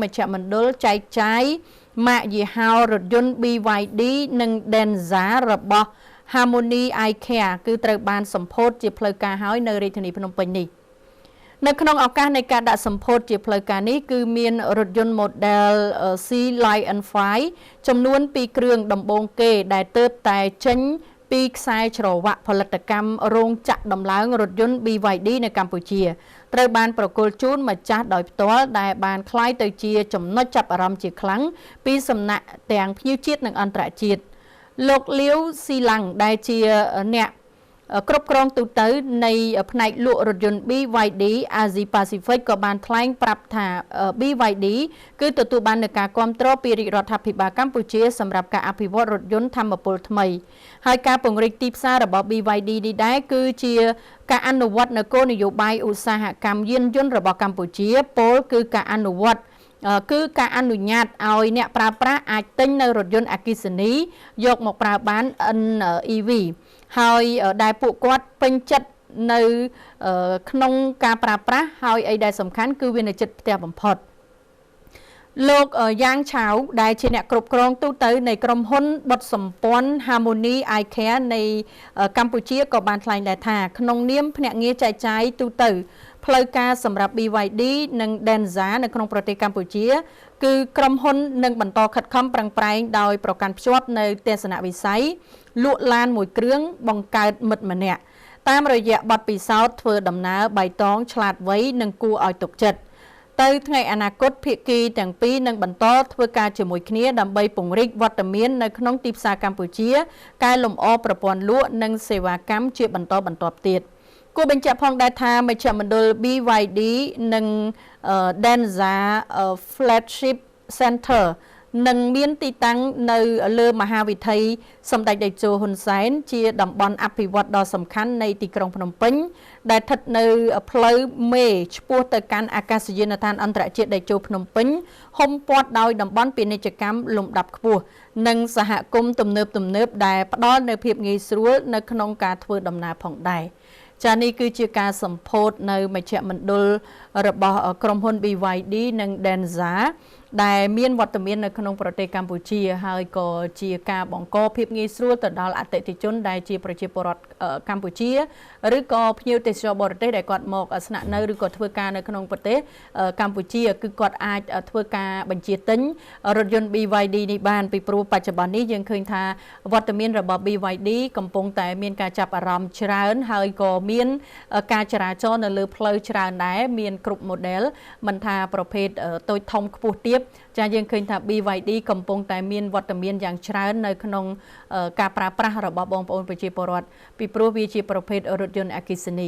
មជ្ឈមណ្ឌលចែកចាយម៉ាកយីហោរថយន្ត BYD និង Denza របស់ Harmony Eye Care គឺត្រូវបានសម្ពោធជាផ្លូវការហើយនៅរាជធានីភ្នំពេញនេះនៅក្នុងឱកាសនៃការដាក់សម្ពោធជាផ្លូវការនេះគឺមានរថយន្ត model C Lion 5 ចំនួន2គ្រឿងដំបូងគេដែលទើបតែចេញពីខ្សែច្រវាក់ផលិតកម្មរោងចក្រដំឡើងរថយន្ត BYD នៅកម្ពុជាត្រូវបានប្រគល់ជូនម្ចាស់ដោយផ្ទាល់ដែលបានคล้ายទៅជាចំណុចចាប់អារម្មណ៍ជាខ្លាំងពីសំណាក់ទាំងភ្ញៀវជាតិនិងអន្តរជាតិលោកលាវស៊ីឡាំងដែលជាអ្នកគ្រប់គ្រងទូទៅនៃផ្នែកលក់រថយន្ត BYD Asia Pacific ក៏បានថ្លែងប្រាប់ថា BYD គឺទទួលបាននូវការគាំទ្រពីរាជរដ្ឋាភិបាលកម្ពុជាសម្រាប់ការអភិវឌ្ឍរថយន្តថាមពលថ្មីហើយការពង្រីកទីផ្សាររបស់ BYD នេះដែរគឺជាការអនុវត្តនូវគោលនយោបាយឧស្សាហកម្មយានយន្តរបស់កម្ពុជាពោលគឺការអនុញ្ញាតឲ្យអ្នកប្រើប្រាស់អាចទិញនៅរថយន្តអគ្គិសនីយកមកប្រើបាន NEV ហើយដែលពួកគាត់ពេញចិត្តនៅក្នុងការប្រើប្រាស់ហើយអីដែលសំខាន់គឺវានៅចិត្តផ្ទះបំផុតលោកយ៉ាងឆាវដែលជាអ្នកគ្រប់គ្រងទូទៅនៃក្រុមហ៊ុនបុតសម្ព័ន្ធ Harmony Eye Care នៃកម្ពុជាក៏បានថ្លែងដែរថាក្នុងនាមភ្នាក់ងារចែកចាយទូទៅផ្លូវការសម្រាប់ BYD និង Denza នៅក្នុងប្រទេសកម្ពុជាគឺក្រុមហ៊ុននឹងបន្តខិតខំប្រឹងប្រែងដោយប្រកាន់ភ្ជាប់នៅទស្សនវិស័យលក់ឡានមួយគ្រឿងបង្កើតមិត្តម្នាក់តាមរយៈបទពិសោធន៍ធ្វើដំណើរបៃតងឆ្លាតវៃនិងគួរឲ្យទុកចិត្តទៅថ្ងៃអនាគតភាគីទាំងពីរនឹងបន្តធ្វើការជាមួយគ្នាដើម្បីពង្រីកវត្តមាននៅក្នុងទីផ្សារកម្ពុជាកែលម្អប្រព័ន្ធលក់និងសេវាកម្មជាបន្តបន្ទាប់ទៀតគួរបញ្ជាក់ផងដែរថាមជ្ឈមណ្ឌល BYD និង Denza Flagship Center នឹងមានទីតាំងនៅលើមហាវិថីសម្ដេចតេជោហ៊ុនសែនជាតំបន់អភិវឌ្ឍន៍ដ៏សំខាន់នៃទីក្រុងភ្នំពេញដែលស្ថិតនៅផ្លូវមេឆ្ពោះទៅកាន់អាកាសយានដ្ឋានអន្តរជាតិតេជោភ្នំពេញហ៊ុំព័ទ្ធដោយតំបន់ពាណិជ្ជកម្មលំដាប់ខ្ពស់និងសហគមន៍ទំនើបដែលផ្ដល់នូវភាពងាយស្រួលនៅក្នុងការធ្វើដំណើរផងដែរចានេះគឺជាការសម្ពោធនៅមជ្ឈមណ្ឌលរបស់ក្រុមហ៊ុន BYD និង Denza ដែលមានវត្តមាននៅក្នុងប្រទេសកម្ពុជាហើយក៏ជាការបង្កភាពងាយស្រួលទៅដល់អតិថិជនដែលជាប្រជាពលរដ្ឋកម្ពុជាឬក៏ភ្ញៀវទេសចរបរទេសដែលគាត់មកស្នាក់នៅឬក៏ធ្វើការនៅក្នុងប្រទេសកម្ពុជាគឺគាត់អាចធ្វើការបញ្ជាទិញរថយន្ត BYD នេះបានពីព្រោះបច្ចុប្បន្ននេះយើងឃើញថាវត្តមានរបស់ BYD កំពុងតែមានការចាប់អារម្មណ៍ច្រើនហើយក៏មានការចរាចរណ៍នៅលើផ្លូវច្រើនដែរមានគ្រប់ model មិនថាប្រភេទតូចធំខ្ពស់ទាបចាយើងឃើញថា BYD កំពុងតែមានវត្តមានយ៉ាងច្រើននៅក្នុងការប្រើប្រាស់របស់បងប្អូនប្រជាពលរដ្ឋពីព្រោះវាជាប្រភេទរថយន្តអគ្គិសនី